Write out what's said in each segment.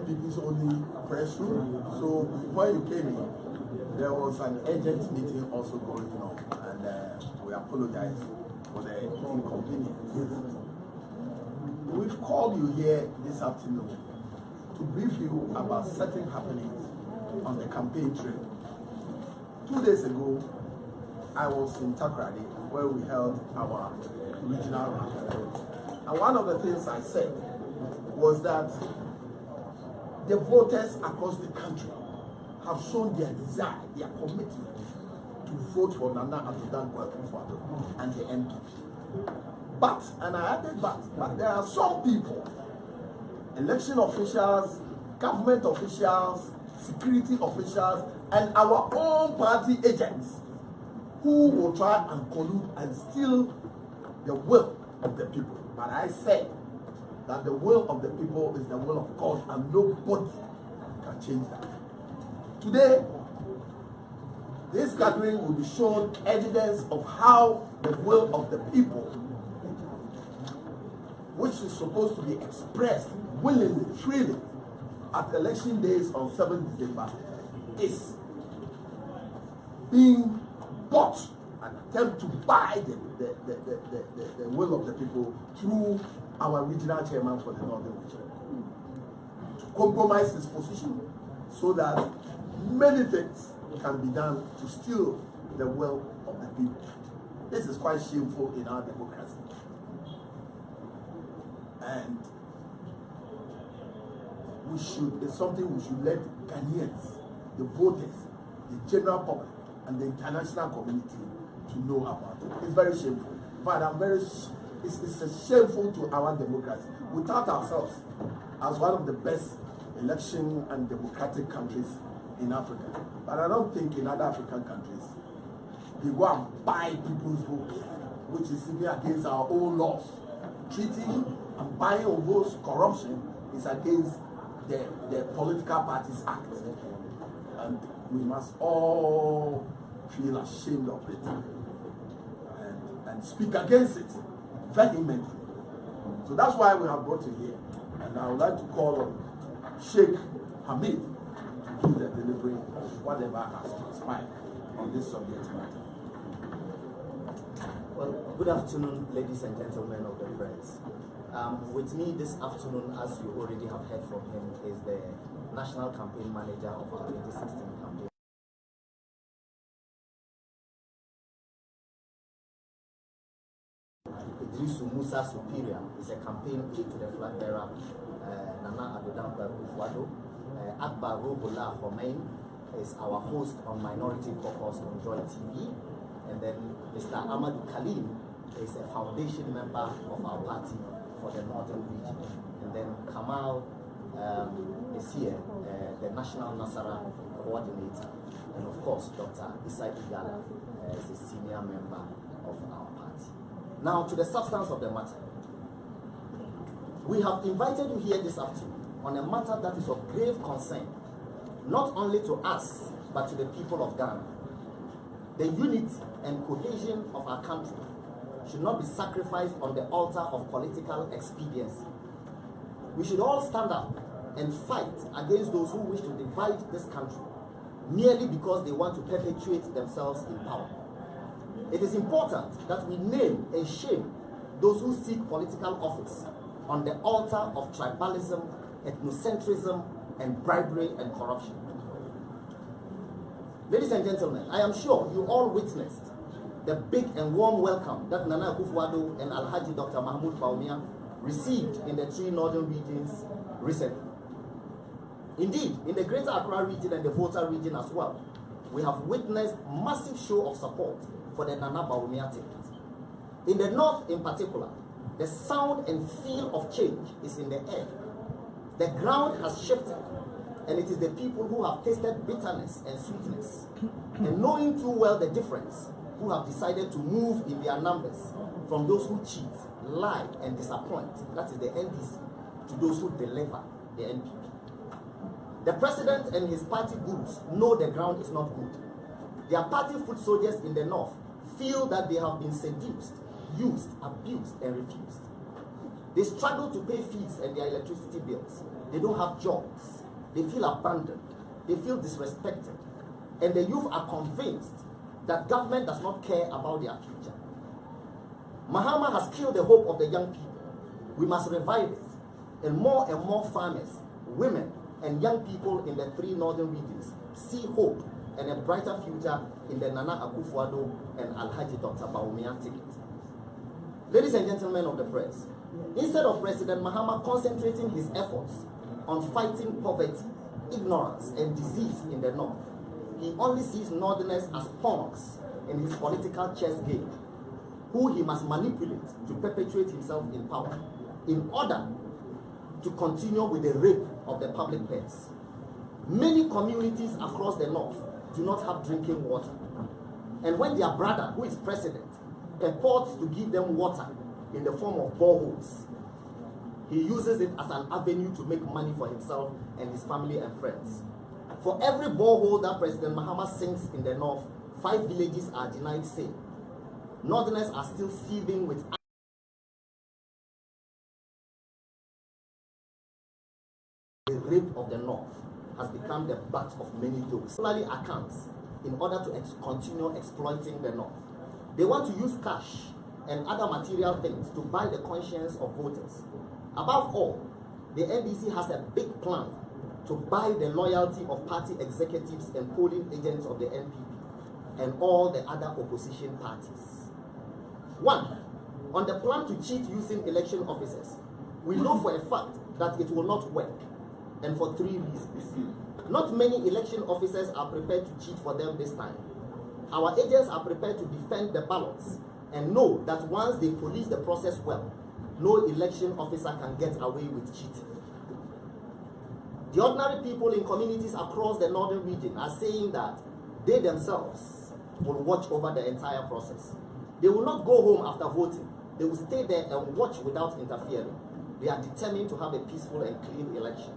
NPP's only press room. So when you came in, there was an urgent meeting also going on, and we apologize for the inconvenience. We've called you here this afternoon to brief you about certain happenings on the campaign trail. 2 days ago, I was in Takoradi where we held our regional meeting. And one of the things I said was that the voters across the country have shown their desire, their commitment to vote for Nana Akufo-Addo and the NPP. But, and I added but there are some people, election officials, government officials, security officials, and our own party agents who will try and collude and steal the will of the people. But I said that the will of the people is the will of God, and nobody can change that. Today, this gathering will be shown evidence of how the will of the people, which is supposed to be expressed willingly, freely, at election days on 7th December, is being bought, an attempt to buy the will of the people through our regional chairman for the Northern Region, to compromise his position so that many things can be done to steal the will of the people. This is quite shameful in our democracy. And it's something we should let Ghanaians, the voters, the general public, and the international community to know about it. It's very shameful. But it's shameful to our democracy. We tout ourselves as one of the best election and democratic countries in Africa. But I don't think in other African countries they go and buy people's votes, which is even against our own laws. Treating and buying of votes, corruption, is against the Political Parties Act. And we must all feel ashamed of it and speak against it vehemently. So that's why we have brought you here. And I would like to call on Sheikh Hamid to do the delivery of whatever has transpired on this subject matter. Well, good afternoon, ladies and gentlemen of the press. With me this afternoon, as you already have heard from him, is the National Campaign Manager of our 2016 campaign. Idrisu Musa Superior is a campaign aide to the flag bearer, Nana Akufo-Addo. Akbar Robola Homein is our host on Minority Caucus on Joy TV. And then Mr. Amadou Kalim is a foundation member of our party for the Northern Region. And then Kamal is here, the National Nasara Coordinator. And of course, Dr. Isai Igala is a senior member of our party. Now, to the substance of the matter. We have invited you here this afternoon on a matter that is of grave concern, not only to us, but to the people of Ghana. The unity and cohesion of our country should not be sacrificed on the altar of political expediency. We should all stand up and fight against those who wish to divide this country merely because they want to perpetuate themselves in power. It is important that we name and shame those who seek political office on the altar of tribalism, ethnocentrism, and bribery and corruption. Ladies and gentlemen, I am sure you all witnessed the big and warm welcome that Nana Akufo-Addo and Alhaji Dr. Mahmoud Bawumia received in the 3 northern regions recently. Indeed, in the Greater Accra region and the Volta region as well, we have witnessed massive show of support for the Nana Bawumia ticket. In the north in particular, the sound and feel of change is in the air. The ground has shifted, and it is the people who have tasted bitterness and sweetness, and knowing too well the difference, who have decided to move in their numbers from those who cheat, lie, and disappoint, that is the NDC, to those who deliver, the NPP. The president and his party gurus know the ground is not good. Their party foot soldiers in the north feel that they have been seduced, used, abused, and refused. They struggle to pay fees and their electricity bills. They don't have jobs. They feel abandoned. They feel disrespected. And the youth are convinced that government does not care about their future. Mahama has killed the hope of the young people. We must revive it. And more farmers, women, and young people in the 3 northern regions see hope and a brighter future in the Nana Akufo-Addo and Alhaji Dr. Bawumia ticket. Ladies and gentlemen of the press, instead of President Mahama concentrating his efforts on fighting poverty, ignorance, and disease in the north, he only sees northerners as pawns in his political chess game, who he must manipulate to perpetuate himself in power in order to continue with the rape of the public purse. Many communities across the north do not have drinking water. And when their brother, who is president, purports to give them water in the form of boreholes, he uses it as an avenue to make money for himself and his family and friends. For every borehole that President Mahama sinks in the north, 5 villages are denied sale. Northerners are still seething with the rape of the north has become the butt of many jokes. Salary accounts in order to continue exploiting the north. They want to use cash and other material things to buy the conscience of voters. Above all, the NDC has a big plan to buy the loyalty of party executives and polling agents of the NPP and all the other opposition parties. 1. On the plan to cheat using election officers, we know for a fact that it will not work, and for 3 reasons. Not many election officers are prepared to cheat for them this time. Our agents are prepared to defend the ballots and know that once they police the process well, no election officer can get away with cheating. The ordinary people in communities across the northern region are saying that they themselves will watch over the entire process. They will not go home after voting. They will stay there and watch without interfering. They are determined to have a peaceful and clean election.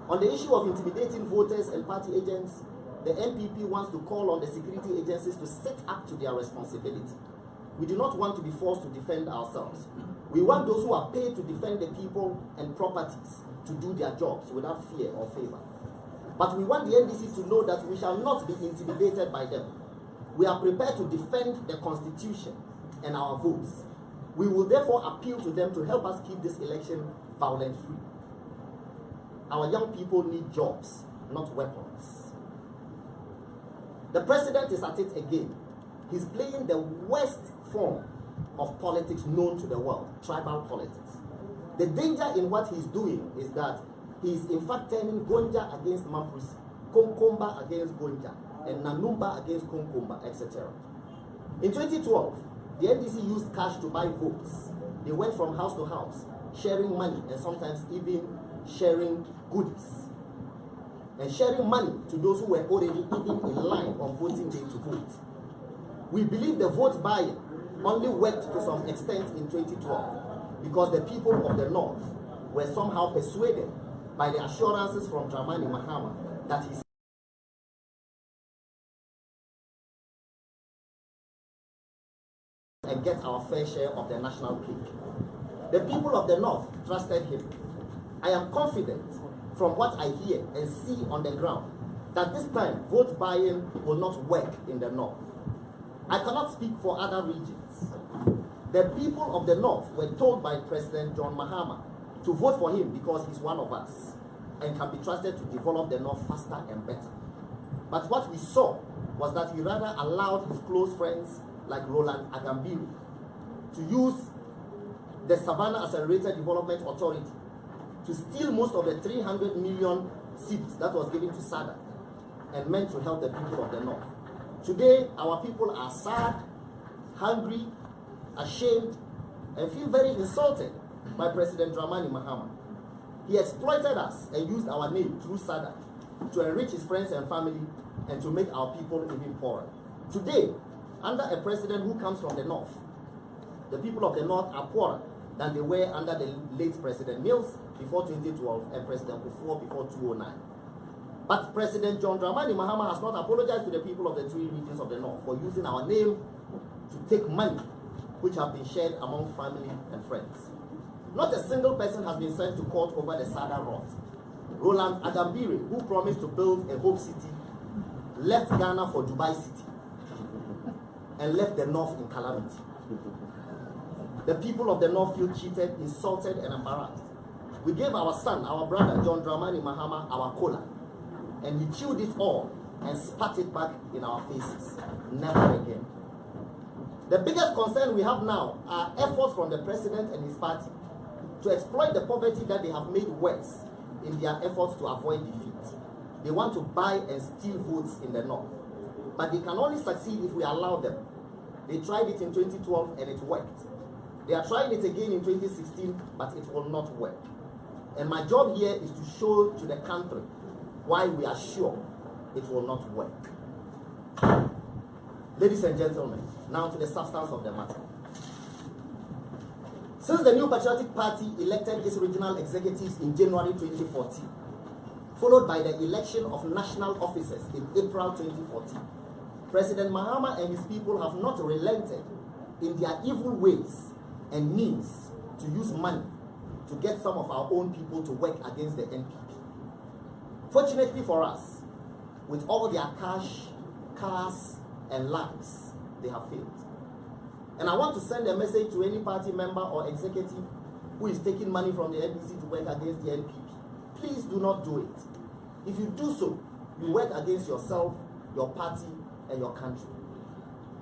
On the issue of intimidating voters and party agents, the NPP wants to call on the security agencies to sit up to their responsibility. We do not want to be forced to defend ourselves. We want those who are paid to defend the people and properties to do their jobs without fear or favor. But we want the NDC to know that we shall not be intimidated by them. We are prepared to defend the Constitution and our votes. We will therefore appeal to them to help us keep this election violence-free. Our young people need jobs, not weapons. The president is at it again. He's playing the worst form of politics known to the world, tribal politics. The danger in what he's doing is that he's in fact turning Gonja against Mamprisi, Konkomba against Gonja, and Nanumba against Konkomba, etc. In 2012, the NDC used cash to buy votes. They went from house to house, sharing money and sometimes even sharing goodies. And sharing money to those who were already even in line on voting day to vote. We believe the vote buying only worked to some extent in 2012 because the people of the north were somehow persuaded by the assurances from Dramani Mahama that he's and get our fair share of the national cake. The people of the north trusted him. I am confident from what I hear and see on the ground that this time vote buying will not work in the north. I cannot speak for other regions. The people of the north were told by President John Mahama to vote for him because he's one of us and can be trusted to develop the north faster and better. But what we saw was that he rather allowed his close friends like Roland Agambiru to use the Savannah Accelerated Development Authority to steal most of the 300 million seeds that was given to SADA and meant to help the people of the north. Today, our people are sad, hungry, ashamed, and feel very insulted by President Dramani Mahama. He exploited us and used our name through SADA to enrich his friends and family and to make our people even poorer. Today, under a president who comes from the north, the people of the north are poorer than they were under the late President Mills before 2012 and President Akufo before 2009. But President John Dramani Mahama has not apologized to the people of the 3 regions of the north for using our name to take money which have been shared among family and friends. Not a single person has been sent to court over the Sada rot. Roland Agambire, who promised to build a Hope City, left Ghana for Dubai City and left the North in calamity. The people of the North feel cheated, insulted, and embarrassed. We gave our son, our brother, John Dramani Mahama, our cola, and he chewed it all and spat it back in our faces. Never again. The biggest concern we have now are efforts from the president and his party to exploit the poverty that they have made worse in their efforts to avoid defeat. They want to buy and steal votes in the North, but they can only succeed if we allow them. They tried it in 2012 and it worked. They are trying it again in 2016, but it will not work. And my job here is to show to the country why we are sure it will not work. Ladies and gentlemen, now to the substance of the matter. Since the new Patriotic Party elected its regional executives in January 2014, followed by the election of national officers in April 2014, President Mahama and his people have not relented in their evil ways and means to use money to get some of our own people to work against the NPP. Fortunately for us, with all their cash, cars, and lives, they have failed. And I want to send a message to any party member or executive who is taking money from the NPC to work against the NPP. Please do not do it. If you do so, you work against yourself, your party, and your country.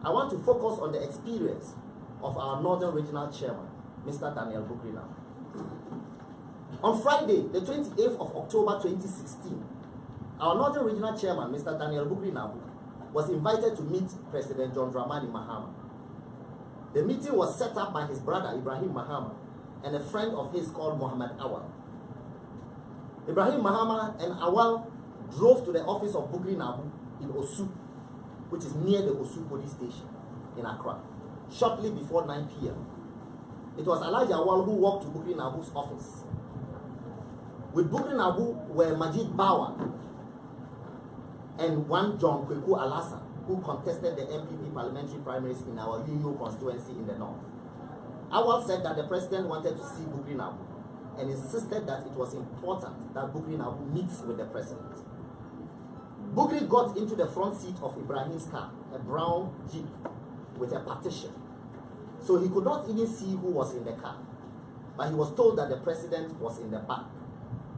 I want to focus on the experience of our Northern Regional Chairman, Mr. Daniel Bukrina. On Friday, the 28th of October 2016, our Northern Regional Chairman, Mr. Daniel Bukrina, was invited to meet President John Dramani Mahama. The meeting was set up by his brother Ibrahim Mahama and a friend of his called Muhammad Awal. Ibrahim Mahama and Awal drove to the office of Bukri Nabu in Osu, which is near the Osu police station in Accra, shortly before 9 p.m. It was Alhaji Awal who walked to Bukri Nabu's office. With Bukri Nabu were Majid Bawa and one John Kweku Alasa, who contested the MPP parliamentary primaries in our Unio constituency in the north. Awal said that the president wanted to see Bukri Nabu and insisted that it was important that Bukri Nabu meets with the president. Bukri got into the front seat of Ibrahim's car, a brown Jeep with a partition. So he could not even see who was in the car, but he was told that the president was in the back.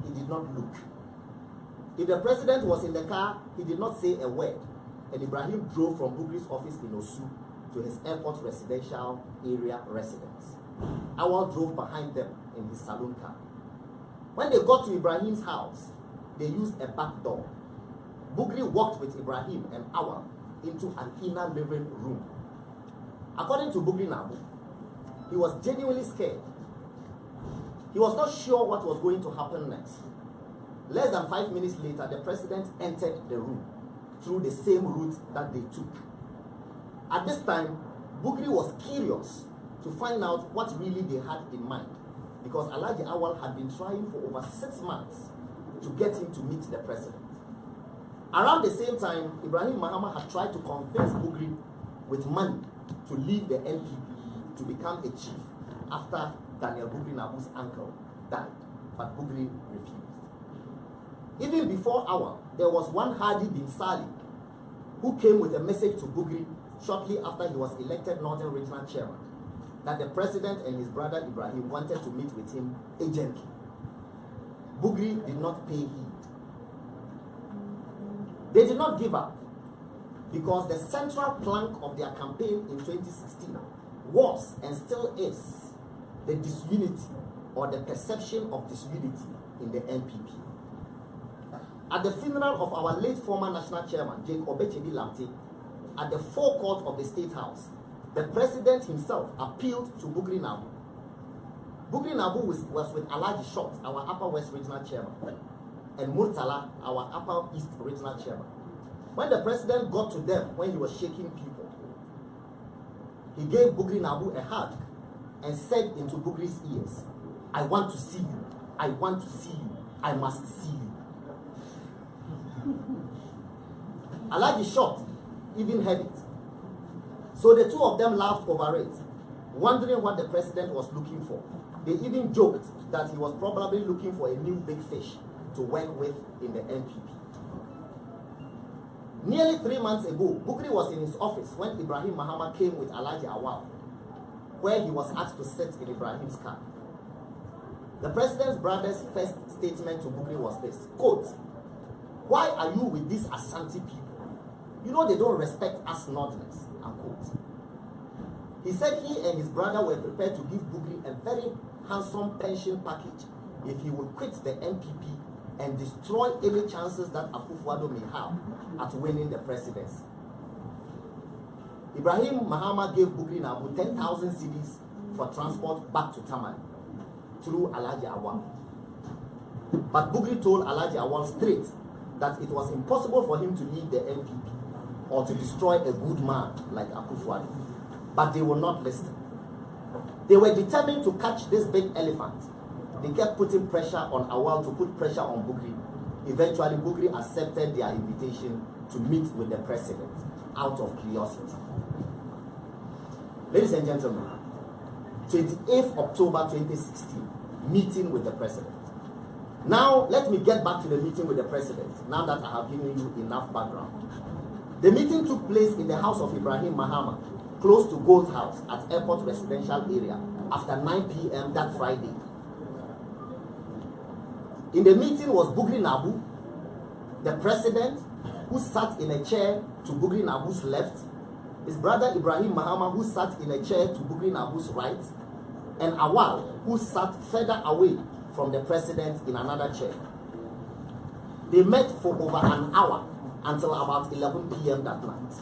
He did not look. If the president was in the car, he did not say a word, and Ibrahim drove from Bukri's office in Osu to his airport residential area residence. Awal drove behind them in his saloon car. When they got to Ibrahim's house, they used a back door. Bukri walked with Ibrahim and Awal into an inner living room. According to Bukri Nabu, he was genuinely scared. He was not sure what was going to happen next. Less than 5 minutes later, the president entered the room through the same route that they took. At this time, Bukri was curious to find out what really they had in mind, because Alhaji Awal had been trying for over 6 months to get him to meet the president. Around the same time, Ibrahim Mahama had tried to convince Bukri with money to leave the NPP to become a chief after Daniel Bukri Nabu's uncle died, but Bukri refused. Even before Awal, there was one Hadi bin Sali who came with a message to Bukri shortly after he was elected Northern Regional Chairman, that the president and his brother Ibrahim wanted to meet with him urgently. Bukri did not pay heed. They did not give up, because the central plank of their campaign in 2016 was and still is the disunity or the perception of disunity in the NPP. At the funeral of our late former national chairman, Jake Obechebi Lamte, at the forecourt of the State House, the president himself appealed to Bukri Nabu. Bukri Nabu was with Alhaji Short, our Upper West Regional Chairman, and Murtala, our Upper East Regional Chairman. When the president got to them, when he was shaking people, he gave Bukri Nabu a hug and said into Bukri's ears, "I want to see you. I want to see you. I must see you." Alhaji Short even heard it. So the two of them laughed over it, wondering what the president was looking for. They even joked that he was probably looking for a new big fish to work with in the NPP. Nearly 3 months ago, Bukri was in his office when Ibrahim Mahama came with Alhaji Awal, where he was asked to sit in Ibrahim's car. The president's brother's first statement to Bukri was this, quote, "Why are you with these Ashanti people? You know they don't respect us Northerners," unquote. He said he and his brother were prepared to give Bukri a very handsome pension package if he would quit the NPP and destroy any chances that Akufo-Addo may have at winning the presidency. Ibrahim Mahama gave Bukri Nabu 10,000 cedis for transport back to Taman through Alhaji Awal. But Bukri told Alhaji Awal straight that it was impossible for him to leave the NPP or to destroy a good man like Akufo-Addo. But they will not listen. They were determined to catch this big elephant. They kept putting pressure on Awal to put pressure on Bukri. Eventually, Bukri accepted their invitation to meet with the president out of curiosity. Ladies and gentlemen, 28th October 2016, meeting with the president. Now, let me get back to the meeting with the president, now that I have given you enough background. The meeting took place in the house of Ibrahim Mahama, close to Gold House at Airport Residential Area, after 9 p.m. that Friday. In the meeting was Bukri Nabu, the president, who sat in a chair to Bukri Nabu's left, his brother Ibrahim Mahama, who sat in a chair to Bukri Nabu's right, and Awal, who sat further away from the president in another chair. They met for over an hour until about 11 p.m. that night.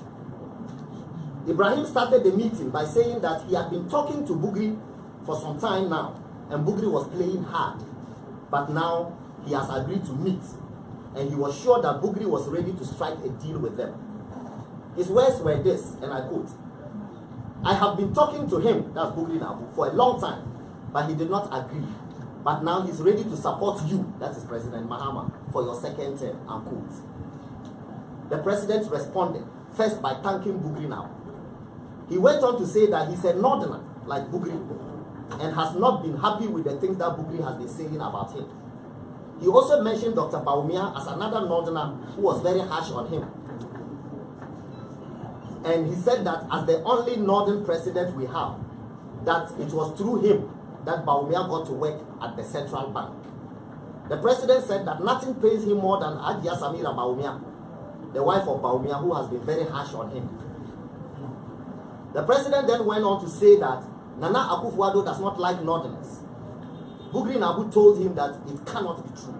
Ibrahim started the meeting by saying that he had been talking to Bukri for some time now, and Bukri was playing hard. But now he has agreed to meet, and he was sure that Bukri was ready to strike a deal with them. His words were this, and I quote, "I have been talking to him," that's Bukri Nabu, "for a long time, but he did not agree. But now he's ready to support you," that is President Mahama, "for your second term," unquote. The president responded, first by thanking Bukri Nabu. He went on to say that he's a northerner like Bukri and has not been happy with the things that Bukri has been saying about him. He also mentioned Dr. Bawumia as another northerner who was very harsh on him. And he said that as the only northern president we have, that it was through him that Bawumia got to work at the central bank. The president said that nothing pays him more than Ajia Samira Bawumia, the wife of Bawumia, who has been very harsh on him. The president then went on to say that Nana Akufo-Addo does not like northerners. Bukri Nabu told him that it cannot be true.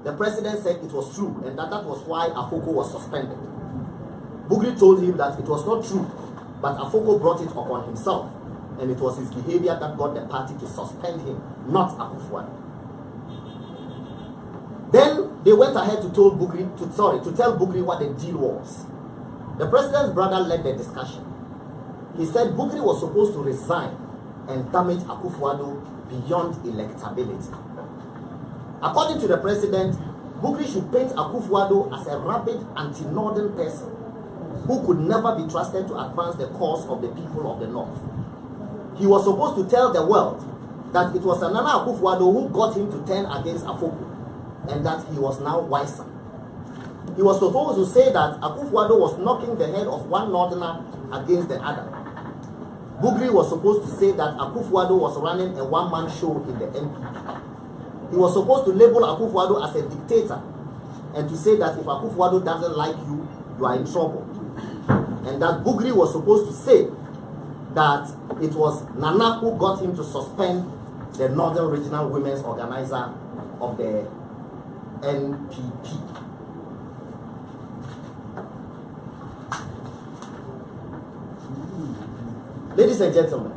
The president said it was true and that was why Afoko was suspended. Bukri told him that it was not true, but Afoko brought it upon himself, and it was his behavior that got the party to suspend him, not Akufo-Addo. Then they went ahead to tell Bukri what the deal was. The president's brother led the discussion. He said Bukri was supposed to resign and damage Akufo-Addo beyond electability. According to the president, Bukri should paint Akufo-Addo as a rabid anti-northern person who could never be trusted to advance the cause of the people of the North. He was supposed to tell the world that it was Nana Akufo-Addo who got him to turn against Afoko, and that he was now wiser. He was supposed to say that Akufo-Addo was knocking the head of one northerner against the other. Bukri was supposed to say that Akufo-Addo was running a one-man show in the NPP. He was supposed to label Akufo-Addo as a dictator and to say that if Akufo-Addo doesn't like you, you are in trouble. And that Bukri was supposed to say that it was Nana who got him to suspend the Northern Regional Women's Organizer of the NPP. Ladies and gentlemen,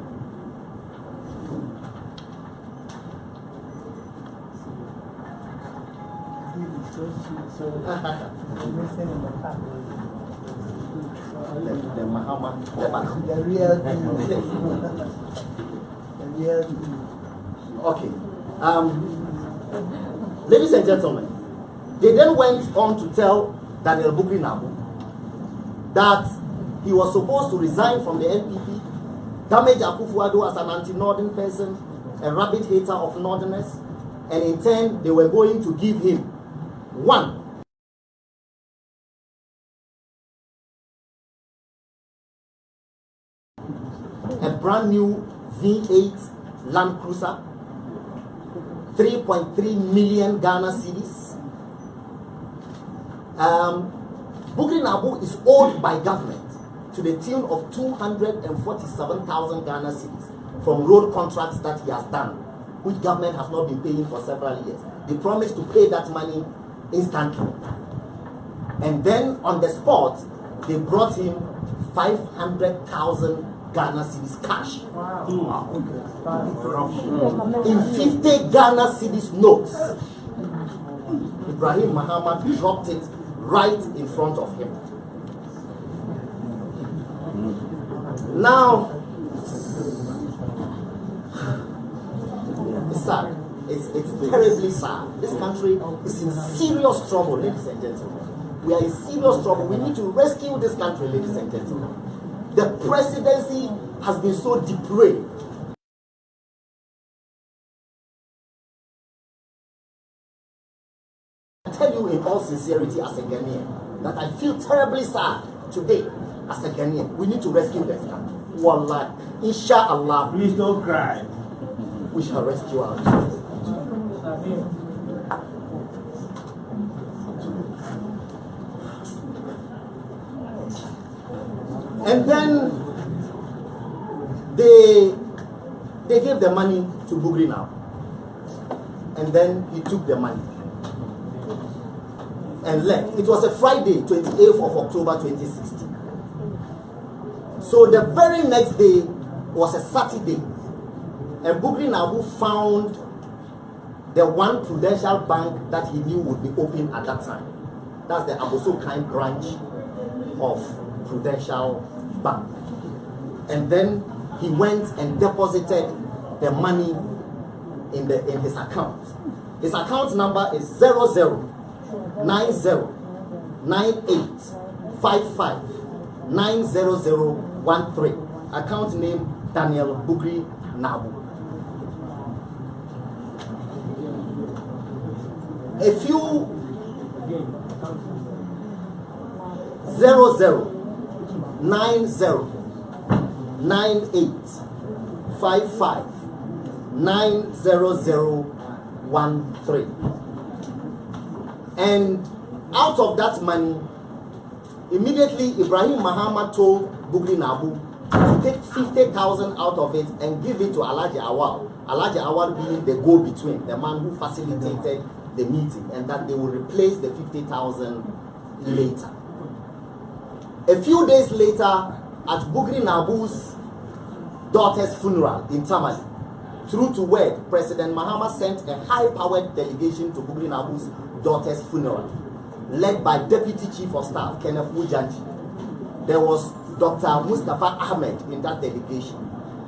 the Mahama, the real okay. Ladies and gentlemen, they then went on to tell Daniel Bukri Nabu that he was supposed to resign from the NPP, damage Akufo-Addo as an anti-northern person, a rabid hater of Northerners, and in turn, they were going to give him one a brand new V8 Land Cruiser, 3.3 million Ghana cedis. Bugri Nabu is owed by government to the tune of 247,000 Ghana cedis from road contracts that he has done, which government has not been paying for several years. They promised to pay that money instantly. And then on the spot, they brought him 500,000 Ghana cedis cash. Wow. In 50 Ghana cedis notes. Ibrahim Mahama dropped it right in front of him. Now, it's sad. It's terribly sad. This country is in serious trouble, ladies and gentlemen. We are in serious trouble. We need to rescue this country, ladies and gentlemen. The presidency has been so depraved. I tell you in all sincerity as a Ghanaian that I feel terribly sad today as a Ghanaian. We need to rescue this country. Wallah, inshallah. Please don't cry. We shall rescue our country. And then they gave the money to Bugri now. And then he took the money and left. It was a Friday, 28th of October 2016. So the very next day was a Saturday. And Bugri Nabu found the one Prudential bank that he knew would be open at that time. That's the Abosokan branch of Prudential Bank. And then he went and deposited the money in his account. His account number is 00909855900013. Account name Daniel Bugri Nabu. A few 00909855900013. And out of that money, immediately Ibrahim Mahama told Bugri Nabu to take 50,000 out of it and give it to Alhaji Awal. Alhaji Awal being the go-between, the man who facilitated the meeting, and that they will replace the 50,000 later. A few days later, at Bugri Nabu's daughter's funeral in Tamale, through to word, President Mahama sent a high-powered delegation to Bugri Nabu's daughter's funeral, led by Deputy Chief of Staff Kenneth Mujanji. There was Dr. Mustafa Ahmed in that delegation.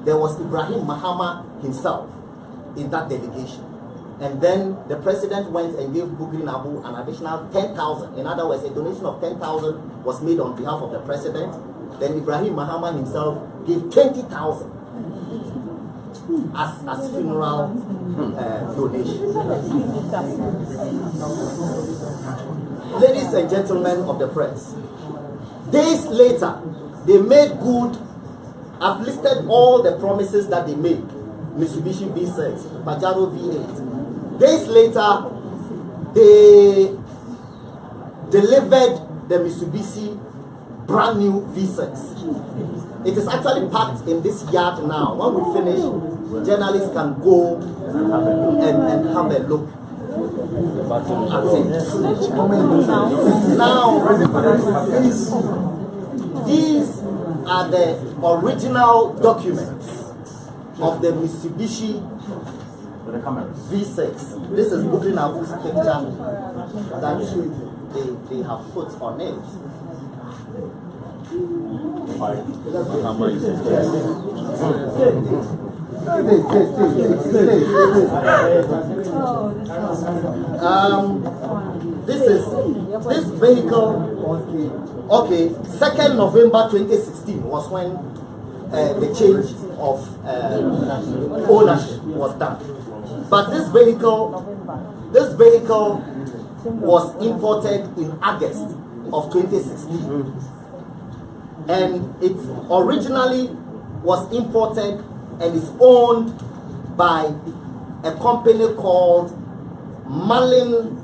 There was Ibrahim Mahama himself in that delegation. And then the president went and gave Bugri Nabu an additional 10,000. In other words, a donation of 10,000 was made on behalf of the president. Then Ibrahim Mahama himself gave 20,000 as funeral donation. Ladies and gentlemen of the press, days later, they made good. I've listed all the promises that they made. Mitsubishi V6, Pajero V8. Days later, they delivered the Mitsubishi brand new V6. It is actually packed in this yard now. When we finish, journalists can go and have a look at it. Now, these are the original documents of the Mitsubishi V6. This is Bugri Nabu's picture that they have put on it. This vehicle. Okay, 2nd November 2016 was when the change of ownership was done. But this vehicle was imported in August of 2016, and it originally was imported and is owned by a company called Malin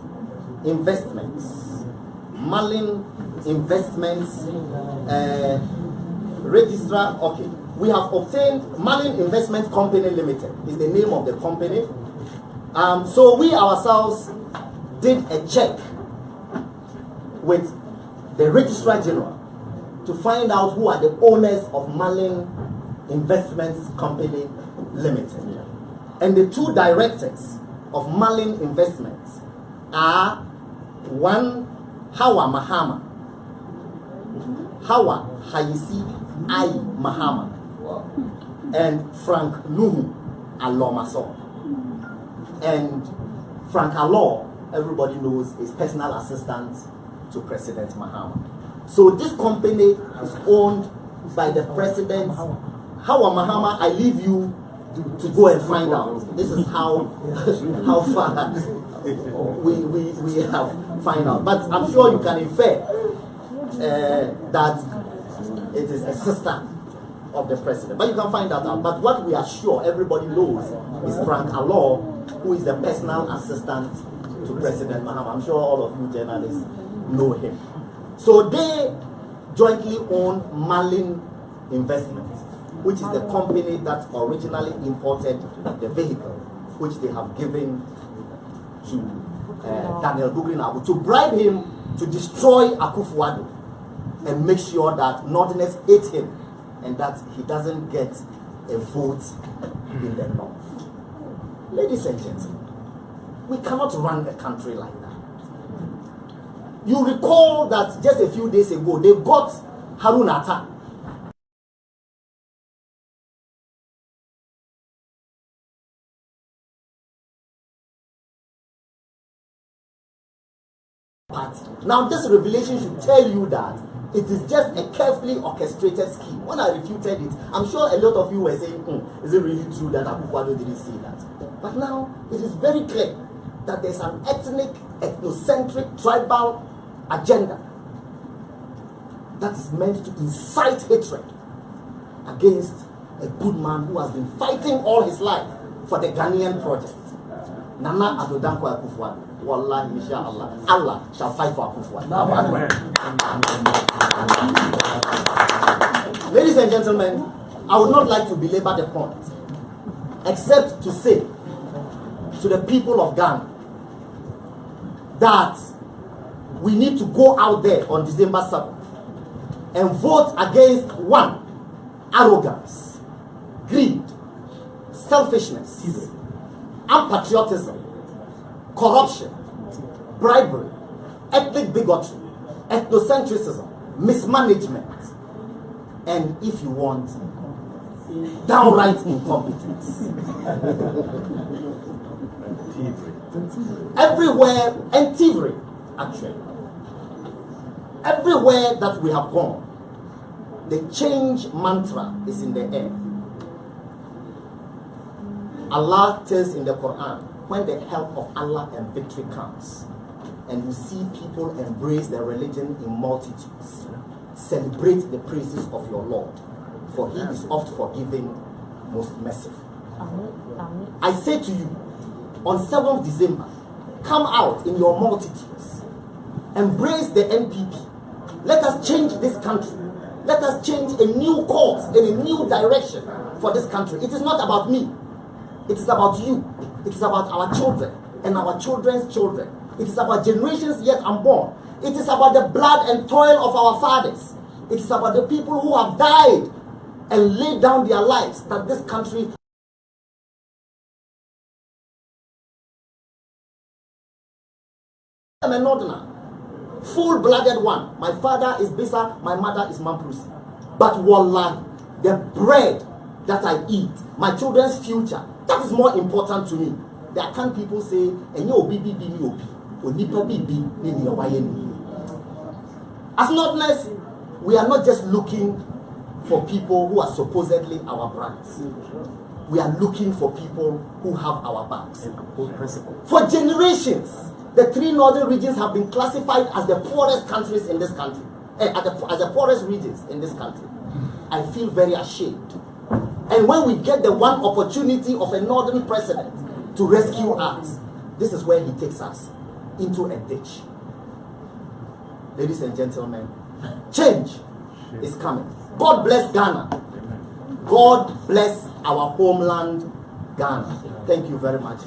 Investments. Malin Investments registrar. Okay, we have obtained Malin Investment Company Limited is the name of the company. So we ourselves did a check with the Registrar General to find out who are the owners of Malin Investments Company Limited. And the two directors of Malin Investments are one, Mahama, Hawa Hayisi I Mahama, and Frank Nuhu Alomaso. And Frank Alo, everybody knows, is personal assistant to President Mahama. So this company is owned by the president. Hawa Mahama, I leave you to go and find out. This is how far we have found out. But I'm sure you can infer that it is a sister of the president. But you can find that out. But what we are sure everybody knows is Frank Alo, who is the personal assistant to President Mahama. I'm sure all of you journalists know him. So they jointly own Malin Investments, which is the company that originally imported the vehicle, which they have given to Daniel Bugrin to bribe him to destroy Akufo-Addo and make sure that Northerners hate him and that he doesn't get a vote in the North. Ladies and gentlemen, we cannot run a country like that. You recall that just a few days ago, they got Harun Atta. Now, this revelation should tell you that it is just a carefully orchestrated scheme. When I refuted it, I'm sure a lot of you were saying, is it really true that Akufo-Addo didn't see that? But now, it is very clear that there's an ethnic, ethnocentric, tribal agenda that is meant to incite hatred against a good man who has been fighting all his life for the Ghanaian project. Nana Addo Dankwa Akufo-Addo. Wallahi, inshallah, Allah shall fight for Akufo-Addo. Ladies and gentlemen, I would not like to belabor the point, except to say to the people of Ghana that we need to go out there on December 7th and vote against one, arrogance, greed, selfishness, unpatriotism, corruption, bribery, ethnic bigotry, ethnocentrism, mismanagement, and if you want, downright incompetence. Everywhere, and thievery, actually. Everywhere that we have gone, the change mantra is in the air. Allah tells in the Quran, when the help of Allah and victory comes, and you see people embrace their religion in multitudes, celebrate the praises of your Lord, for he is oft forgiving, most merciful. I say to you, on 7th December, come out in your multitudes, embrace the NPP. Let us change this country. Let us change a new course and a new direction for this country. It is not about me. It is about you. It is about our children and our children's children. It is about generations yet unborn. It is about the blood and toil of our fathers. It is about the people who have died and laid down their lives that this country. I'm a northerner, full-blooded one. My father is Bisa, my mother is Mamprusi. But wallah, the bread that I eat, my children's future, that is more important to me. There can people say, as northerners, we are not just looking for people who are supposedly our brothers. We are looking for people who have our backs. For generations, the 3 northern regions have been classified as the poorest countries in this country, as the poorest regions in this country. I feel very ashamed. And when we get the one opportunity of a northern president to rescue us, this is where he takes us into a ditch. Ladies and gentlemen, change is coming. God bless Ghana. God bless our homeland, Ghana. Thank you very much.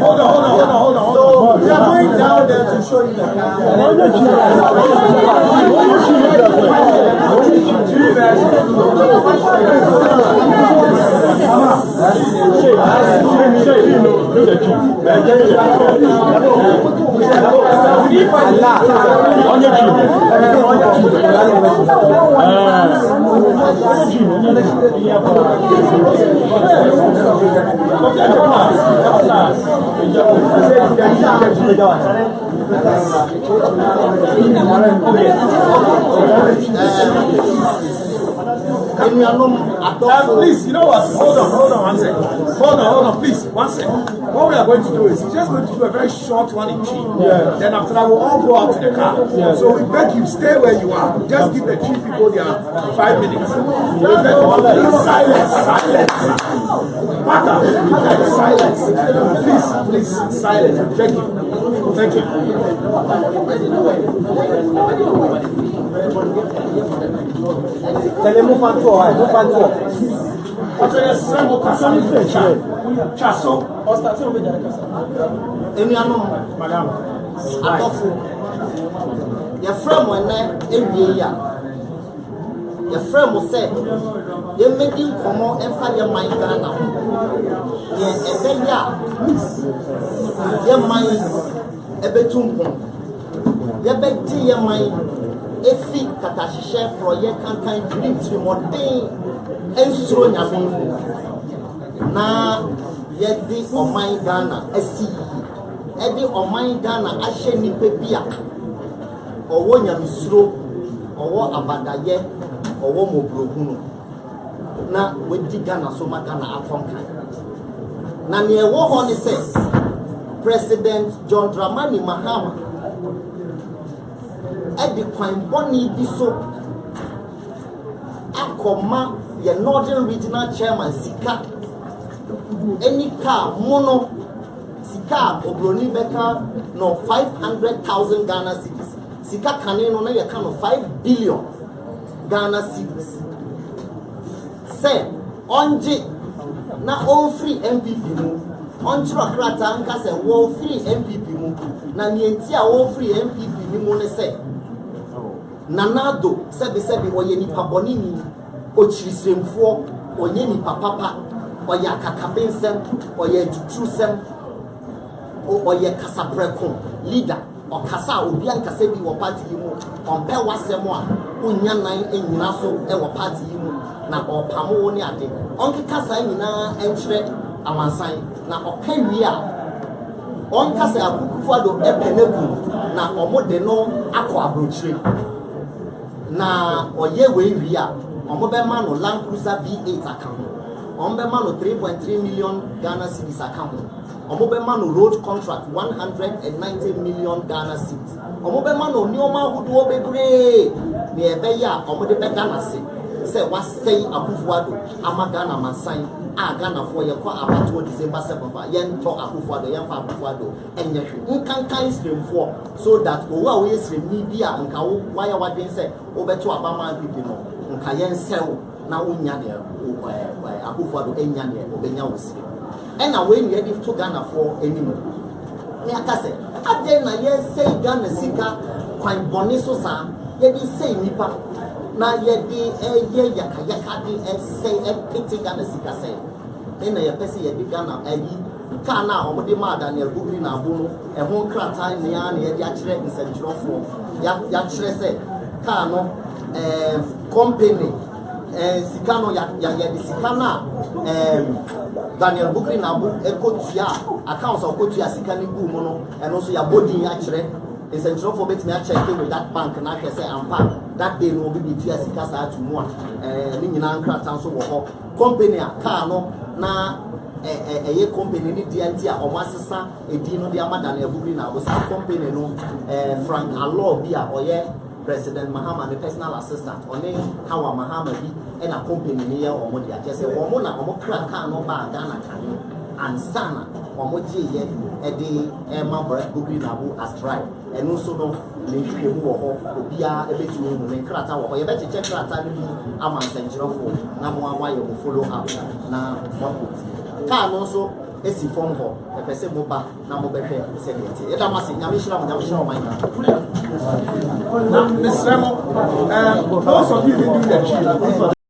Hold on. So we are going down there to show you the please, you know what? Hold on, one second. Hold on, please, 1 second. What we are going to do is we're just going to do a very short one in chief. Yeah. Then after that, we'll all go out to the car. Yeah. So we beg you, stay where you are. Just give the chief people their 5 minutes. Silence. Silence. Please, silence. Thank you. Your friend when every year. Your friend will say, you're making come on and find your mind now. Your mind a betum. Your bed, your mind. If it Katasha project can dream to modern and so now, yet the on my Ghana, Eddie on my Ghana, Asheni Pepia, or one Yamisro, or what Abadaye, or one Mobruno. Now, with the Ghana, so my Ghana upon now, near what he says, President John Dramani Mahama, Eddie Quine Bonnie Biso, Akoma, the Northern Regional Chairman, Sika. Any car, mono, Sika, Obroni Beka, no 500,000 Ghana cedis. Sika Kaneno, no, you can of 5 billion Ghana cedis. Say, onji, na all free MPP mu, onchro krata anka say all free MPP mu, na nienti a all free MPP mu ne say. Nanado, sebi oye ni paboni ni, ochirisremfo, oye ni papa. Oye kakabensem, oye jutrusem, oye kasapreko leader, or kasa obian kasebi wa party yimu, on pe wasemwa, unyanai enyinaso ewa party yimu, na opamo oni ade. Onki kasa enyina enchre amansai, na okewia. On kasa Akufo-Addo epeneku, na omode no akwa abrochire. Na oye we wia, omobe mano Land Cruiser V8 account. Ombemano 3.3 million Ghana cedis account. Omobemano road contract 190 million Ghana cedis. Omobemano nioma hudu obebre. Ni ebeya omode be Ghana se. Se was say Akufo-Addo ama Ghana mansan a Ghana for ye kwa abato December 7th. Yen to Akufo-Addo yen fa Akufo-Addo enye nkankan stream for so that owa we stream ni bia nka wo waya wadwen se obeto abama bibi no nka yen sew na unya de Akufo-Addo enya ne obenya wosi ena we ni edi to Ghana for anymore ni akase ade na ye say Ghana sika kwan bone so sa ye di say nipa na ye di ye yakayaka di say pity Ghana sika say ena ye pese ye di Ghana ayi ka na omode ma Daniel Bugri na abu no e ho krata ne ya ne ye di akire nsentwerofo ya kire say ka no company Sikano ya di Sikana Daniel Bukri Nabu Ekotia accounts of Kotia Sikani Mono and also your body actually. It's a job for me to check with that bank and I can say I'm part that day no be Tia Sikasa to one Ninian Kratanso company car no na a company ni DNT or Master a Dino Diama Daniel Bukri Nabu company no Frank Allo Bia or President Mahama, the personal assistant, or name how Mahama be and a company near or Modia. Just a woman or crack no bar Ghana can and Sana or Moji a day Emma Bukri Nabu as tried. And also no link or Bia a bit to him Krata or you better check Krata I'm on Central for Namua why you will follow up now. Can also esi form ho e pese mo ba na mo behwe security e da masi nyamishira mo mind na Mr. Mo those of you who do the